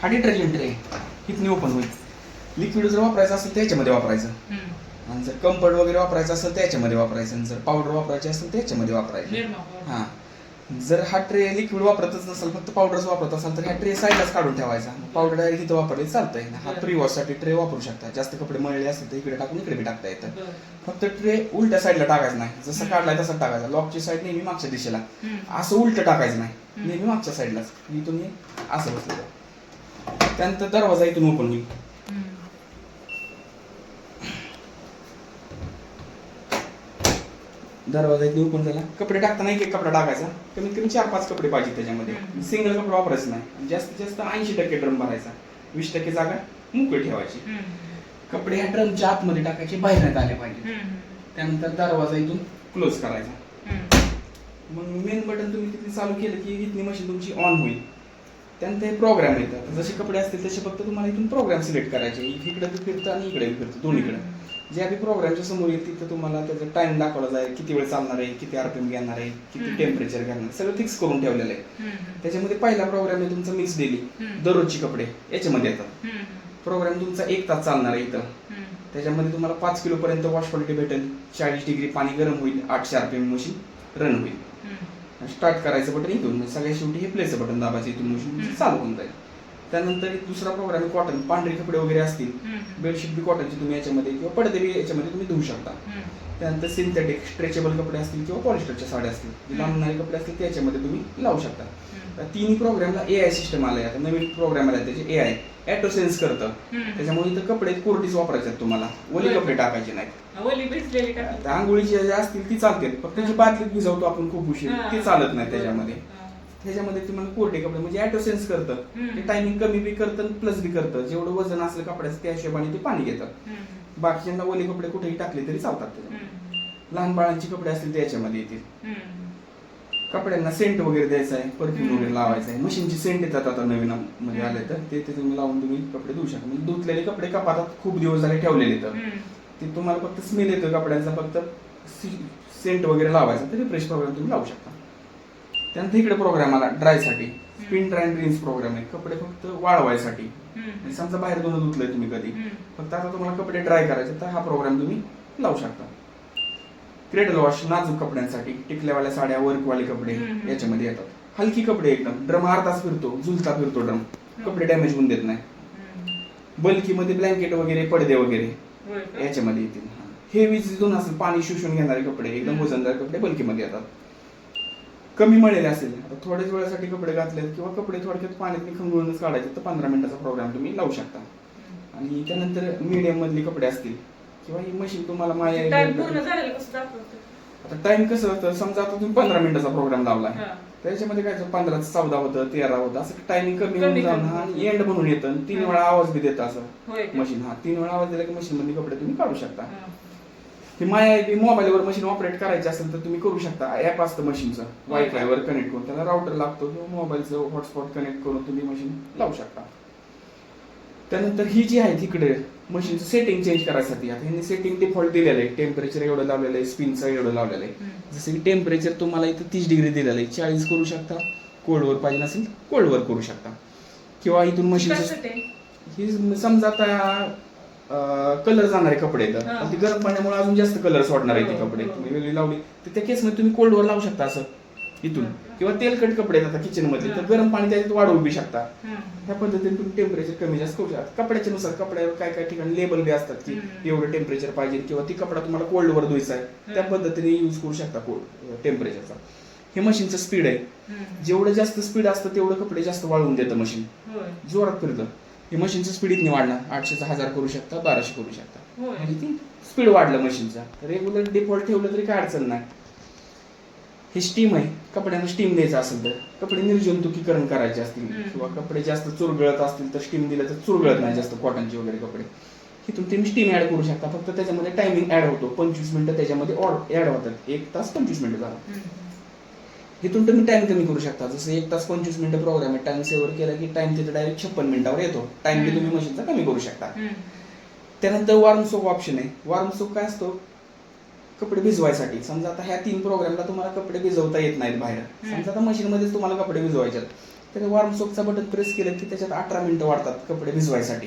हा detergent tray इथून open होईल. लिक्विड जर वापरायचं असेल तर याच्यामध्ये वापरायचं, आणि जर कम्फर्ट वगैरे वापरायचं असेल तर याच्यामध्ये वापरायचं, आणि जर पावडर वापरायची असेल तर याच्यामध्ये वापरायचं. हां, जर हा ट्रे लिक्विड वापरतच नसेल, फक्त पावडरच वापरत असाल तर ह्या ट्रे साईडलाच काढून ठेवायचा. पावडर डायरेक्ट इथं वापरली चालतंय. हा प्री-वॉशसाठी ट्रे वापरू शकता. जास्त कपडे मळले असतील तर इकडे टाकून इकडे बी टाकता येतं. फक्त ट्रे उलट्या साईडला टाकायचं नाही, जसं काढलाय तसं टाकायचा. लॉकची साईड नेहमी मागच्या दिशेला, असं उलटं टाकायचं नाही, नेहमी मागच्या साईडलाच. इथून असं बसलेलं. त्यानंतर दरवाजा इथून ओपन होईल. दरवाजा इथे ओपन झाला. कपडे टाकताना एक कपडा टाकायचा. कमीत कमी 4-5 कपडे पाहिजे त्याच्यामध्ये. सिंगल कपडा वापरायचा नाही. जास्तीत जास्त 80% ड्रम भरायचा, 20% जागा मोकळी ठेवायची. कपडे ह्या ड्रमच्या आतमध्ये टाकायचे, बाहेर नाही आले पाहिजे. त्यानंतर दरवाजा इथून क्लोज करायचा. मग मेन बटन तुम्ही तिथे चालू केलं की इथली मशीन तुमची ऑन होईल. त्यानंतर हे प्रोग्राम येतात. जसे कपडे असतील तसे फक्त तुम्हाला इथून प्रोग्राम सिलेक्ट करायचे. इकडे बी फिरतं आणि इकडे बी फिरतं, दोन्हीकडे. जे आधी प्रोग्रामच्या समोर येईल तिथं तुम्हाला त्याचा टाइम दाखवला जाईल, किती वेळ चालणार आहे, किती आरपीएम घेणार आहे, किती टेम्परेचर घेणार आहे, सगळं फिक्स करून ठेवलेलं आहे. त्याच्यामध्ये पहिला प्रोग्राम आहे तुमचा मिक्स डेली, दररोजचे कपडे याच्यामध्ये येतात. प्रोग्राम तुमचा 1 तास चालणार आहे इथं. त्याच्यामध्ये तुम्हाला 5 किलो पर्यंत वॉश क्वालिटी भेटेल. 40 डिग्री पाणी गरम होईल, 800 आरपीएम मशीन रन होईल. स्टार्ट करायचं बटन इथून, सगळ्या शेवटी हे प्लेचं बटन दाबायचं, इथून मशीन चालू होऊन जाईल. त्यानंतर दुसरा प्रोग्राम आहे कॉटन. पांढरे कपडे वगैरे असतील, बेडशीट बी कॉटनची तुम्ही याच्यामध्ये किंवा पडदे बी याच्यामध्ये तुम्ही धुवू शकता. त्यानंतर सिंथेटिक स्ट्रेचेबल कपडे असतील किंवा पॉलिस्टरच्या साड्या असतील, लांबणारे कपडे असतील त्याच्यामध्ये तुम्ही लावू शकता. तिन्ही प्रोग्रामला एआय सिस्टम आलाय. आता नवीन प्रोग्राम आलाय त्याचे एआय ऑटो सेन्स करतं. त्याच्यामुळे इथं कपडे कोरडीच वापरायचे आहेत तुम्हाला, ओली कपडे टाकायचे नाहीत. आंघोळीची जे असतील ती चालते, फक्त जी बादलीत भिजवतो आपण खूप उशीर ती चालत नाही त्याच्यामध्ये. त्याच्यामध्ये तुम्हाला कोरडे कपडे म्हणजे ऑटो सेन्स करतं. ते टायमिंग कमी बी करतं प्लस बी करतं. जेवढं वजन असलं कपड्याचं त्या हिशोबाने ते पाणी घेतं. बाकीच्यांना ओले कपडे कुठेही टाकले तरी चालतात त्याच्यामध्ये. लहान बाळांची कपडे असतील त्याच्यामध्ये येतील. कपड्यांना सेंट वगैरे द्यायचा आहे, परफ्यूम वगैरे लावायचा आहे. मशीनची सेंट येतात आता नवीन मध्ये आले तर ते तुम्ही लावून तुम्ही कपडे धुवू शकता. म्हणजे धुतलेले कपडे कपाटात खूप दिवस झाले ठेवलेले तर ते तुम्हाला फक्त स्मेल येतो कपड्यांचा, फक्त सेंट वगैरे लावायचा तर रिफ्रेश प्रोग्राम तुम्ही लावू शकता. त्यानंतर इकडे प्रोग्राम आला ड्रायसाठी. Spin dry and rinse program आहे. कपडे फक्त वाळवायसाठी. समजा बाहेर धुतलंय तुम्ही कधी, फक्त आता तुम्हाला कपडे ड्राय करायचे तर हा प्रोग्राम तुम्ही लावू शकता. क्रेडल वॉश नाजूक कपड्यांसाठी, टिकल्यावाल्या साड्या, वर्कवाले कपडे याच्यामध्ये येतात. हलकी कपडे एकदम, ड्रम अर्धा तास फिरतो, झुलता फिरतो ड्रम, कपडे डॅमेज होऊन देत नाही. बल्की मध्ये ब्लँकेट वगैरे, पडदे वगैरे याच्यामध्ये येतील. हेवी जिथून असेल पाणी शोषून घेणारे कपडे, एकदम वजनदार कपडे बल्कीमध्ये येतात. कमी मळलेले असेल, आता थोड्याच वेळासाठी कपडे घातले किंवा कपडे थोडक्यात पाण्यात खंगळूनच काढायचे तर 15 मिनिटाचा प्रोग्राम तुम्ही लावू शकता. आणि त्यानंतर मीडियम मधले कपडे असतील किंवा ही मशीन तुम्हाला आता टाइम कसं होतं, समजा आता तुम्ही 15 मिनिटाचा प्रोग्राम लावला त्याच्यामध्ये काय 15 14 होतं, 13 होतं, असं टायमिंग कमी होऊन जाऊन आणि एंड म्हणून येतं. 3 वेळा आवाज बी देतं असं मशीन. 3 वेळा आवाज दिला की मशीन मध्ये कपडे तुम्ही काढू शकता. हे मोबाईलवर मशीन ऑपरेट करायची असेल तर तुम्ही करू शकता. ऍप असतं मशीनचं, वायफायवर कनेक्ट करून त्याला राउटर लागतो किंवा मोबाईलचं हॉटस्पॉट कनेक्ट करून तुम्ही मशीन लावू शकता. त्यानंतर ही जी आहे तिकडे मशीनचं सेटिंग चेंज करायसाठी आता ह्यांनी सेटिंग डिफॉल्ट दिलेलं आहे. टेम्परेचर एवढं लावलेलं आहे, स्पिनचं एवढं लावलेलं आहे. जसं की टेम्परेचर तुम्हाला इथं 30 डिग्री दिलेलं आहे, 40 करू शकता. कोल्डवर पाहिजे असेल कोल्डवर करू शकता. किंवा इथून मशीन ही समजा आता कलर जाणारे कपडे येतात, ते गरम पाण्यामुळे अजून जास्त कलर सोडणार आहे ते कपडे. तुम्ही वेगळी लावली तर त्या केसमध्ये तुम्ही कोल्डवर लावू शकता असं इथून. किंवा तेलकट कपडे येतात किचन मध्ये तर गरम पाणी त्याच्यात वाढवू बी शकता. ह्या पद्धतीने तुम्ही टेम्परेचर कमी जास्त करू शकता. कपड्याच्या नुसार कपड्यावर काय काय ठिकाणी लेबल बी असतात की एवढं टेम्परेचर पाहिजे किंवा ती कपडा तुम्हाला कोल्डवर धुवायचा आहे त्या पद्धतीने यूज करू शकता कोल्ड टेम्परेचरचा. हे मशीनचं स्पीड आहे. जेवढं जास्त स्पीड असतं तेवढं कपडे जास्त वाळवून देतं मशीन, जोरात फिरतं. हे मशीनचं स्पीड इतनी वाढणार, 800 चा 1000 करू शकता, 1200 करू शकता. म्हणजे ती स्पीड वाढलं मशीनचा. रेग्युलर डिफॉल्ट ठेवलं तरी काय अडचण नाही. हे स्टीम आहे. कपड्यांना स्टीम द्यायचं असेल तर, कपडे निर्जंतुकीकरण करायचे असतील किंवा कपडे जास्त चुरगळत असतील तर स्टीम दिलं तर चुरगळत नाही जास्त कॉटनचे वगैरे कपडे. इथून तुम्ही स्टीम ऍड करू शकता. फक्त त्याच्यामध्ये टायमिंग ऍड होतो, 25 मिनिटं त्याच्यामध्ये ऍड होतात. 1 तास 25 मिनिटं झाला. इथून तुम्ही टाइम कमी करू शकता. जसं 1 तास 25 मिनिटं प्रोग्राम आहे, टाइम सेव्हर केला की टाइम तिथे डायरेक्ट 56 मिनिटावर येतो. टाइम बी तुम्ही मशीनचा कमी करू शकता. त्यानंतर वॉर्म सोप ऑप्शन आहे. वॉर्म सोप काय असतो, कपडे भिजवायसाठी. समजा आता ह्या 3 प्रोग्रामला तुम्हाला कपडे भिजवता येत नाहीत बाहेर, समजा आता मशीन मध्येच तुम्हाला कपडे भिजवायचे तर वॉर्म सोपचा बटन प्रेस केलं की त्याच्यात 18 मिनिटं वाढतात कपडे भिजवायसाठी.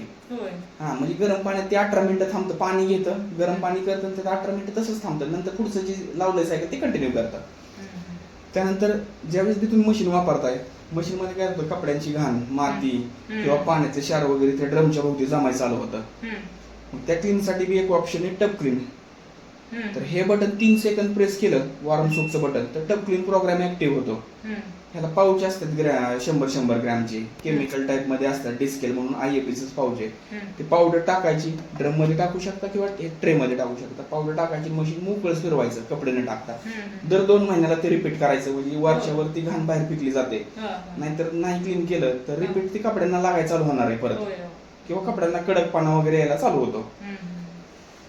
हा म्हणजे गरम पाण्यात ते 18 मिनिटं थांबतं, पाणी घेतं, गरम पाणी करतं आणि त्यात 18 मिनिटं तसंच थांबतं. नंतर पुढचं जे लावलंय सायकल ते कंटिन्यू करतात. त्यानंतर ज्यावेळेस बी तुम्ही मशीन वापरताय, मशीनमध्ये काय होतं, कपड्यांची घाण, माती किंवा पाण्याचे क्षार वगैरे त्या ड्रमच्या भोवती जमाय चालू होतं. मग त्या क्लीनसाठी बी एक ऑप्शन आहे टब क्लीन. तर हे बटन 3 सेकंद प्रेस केलं, वॉर्म सोपचं बटन, तर टब क्लीन प्रोग्राम ऍक्टिव्ह होतो. ह्याला पाऊच असतात 100 ग्रॅमचे, केमिकल टाईप मध्ये असतात, डिस्केल म्हणून IAPच पाऊच आहे. ते पावडर टाकायची, ड्रम मध्ये टाकू शकता किंवा ट्रे मध्ये टाकू शकता. पावडर टाकायची, मशीन मोकळं फिरवायचं कपडे न टाकता. दर 2 महिन्याला ते रिपीट करायचं, म्हणजे वरच्यावरती घाण बाहेर पिकली जाते. नाहीतर नाही क्लीन केलं तर रिपीट ती कपड्यांना लागायला चालू होणार आहे परत, किंवा कपड्यांना कडकपणा वगैरे यायला चालू होतो.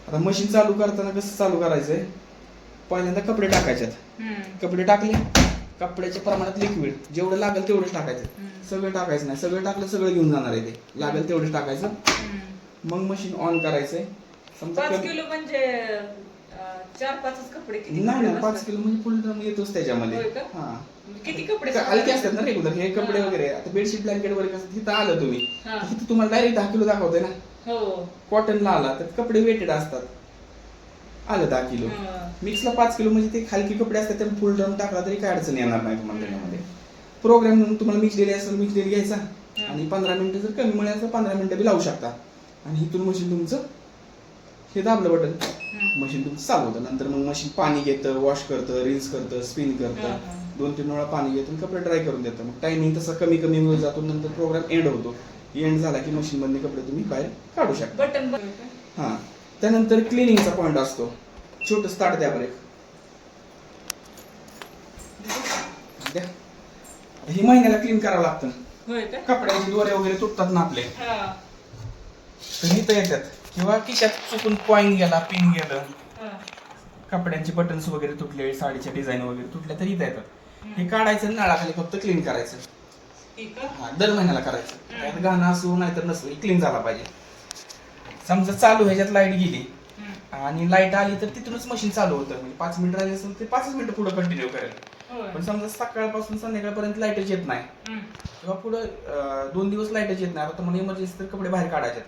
आता मशीन चालू करताना कसं चालू करायचंय, पहिल्यांदा कपडे टाकायच्यात. कपडे टाकले, कपड्याच्या प्रमाणात लिक्विड जेवढं लागेल तेवढंच टाकायचं, सगळं टाकायचं नाही. सगळं टाकलं सगळं घेऊन जाणार आहे, ते लागेल तेवढंच टाकायचं. मग मशीन ऑन करायचंय. समजा 5 किलो म्हणजे 4-5 कपडे किती? नाही 5 किलो म्हणजे फुल ड्रम येतोच त्याच्यामध्ये. हा किती कपडे हलके असतात ना रेग्युलर हे कपडे वगैरे. आता बेडशीट ब्लँकेट वगैरे कसं तिथं आलं तुम्ही, तिथं तुम्हाला डायरेक्ट 10 किलो दाखवतंय ना. कॉटनला आला तर कपडे वेटेड असतात, आलं 10 किलो. मिक्सला 5 किलो म्हणजे ते खालकी कपडे असतात, त्यामुळे फुल ड्रम टाकला तरी काय अडचण येणार नाही तुम्हाला त्याच्यामध्ये. प्रोग्राम म्हणून तुम्हाला मिक्स डेली असेल, मिक्स डेली घ्यायचा आणि 15 मिनिटं जर कमी मिळालं तर 15 मिनिटं बी लावू शकता. आणि इथून मशीन तुमचं हे दाबलं बटन, मशीन तुमचं चालू होतं. नंतर मग मशीन पाणी घेतं, वॉश करतं, रिन्स करतं, स्पिन करतं, 2-3 वेळा पाणी घेतं आणि कपडे ड्राय करून देतं. मग टायमिंग तसा कमी कमी होत जातो. नंतर प्रोग्राम एंड होतो. एंड झाला की मशीन मधले कपडे तुम्ही बाहेर काढू शकता. बटन हा त्यानंतर क्लिनिंगचा पॉइंट असतो, छोटं ताट द्या बरं. ही महिन्याला क्लीन करावं लागतं. कपड्याचे दोरे वगैरे तुटतात ना आपले, तर इथं येतात. किंवा खिशात चुकून कॉइन गेला, पिन गेलं, कपड्यांचे बटन्स वगैरे तुटले, साडीच्या डिझाईन वगैरे तुटल्या तर इथं येतात. हे काढायचं, नळाखाली फक्त क्लीन करायचं. दर महिन्याला करायचं. त्यात गाणं असू नाहीतर नसू, क्लीन झाला पाहिजे. समजा चालू ह्याच्यात लाईट गेली आणि लाईट आली तर तिथूनच मशीन चालू होतं. म्हणजे 5 मिनिट राहिले असेल ते 5 मिनिटं पुढे कंटिन्यू करेल. पण समजा सकाळपासून संध्याकाळपर्यंत लाईटच येत नाही किंवा पुढे 2 दिवस लाईटच येत नाही, आता तुम्हाला इमर्जन्सी तर कपडे बाहेर काढायचे,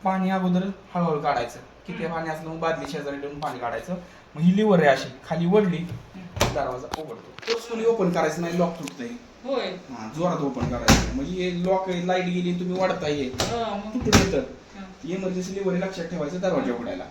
पाणी अगोदर हळूहळू काढायचं. किती पाणी असलं मग बादली शेजारी ठेवून पाणी काढायचं. मग ही लिव्हर आहे अशी खाली वडली, दरवाजा उघडतो. फोर्सफुली ओपन करायचं नाही, लॉक तुटतंय. हा जोरात ओपन करायचं, म्हणजे हे लॉक लाईट गेली तुम्ही वाढताय तुटून येतं. इमर्जन्सी लिव्हर लक्षात ठेवायचं दरवाजा उघडायला.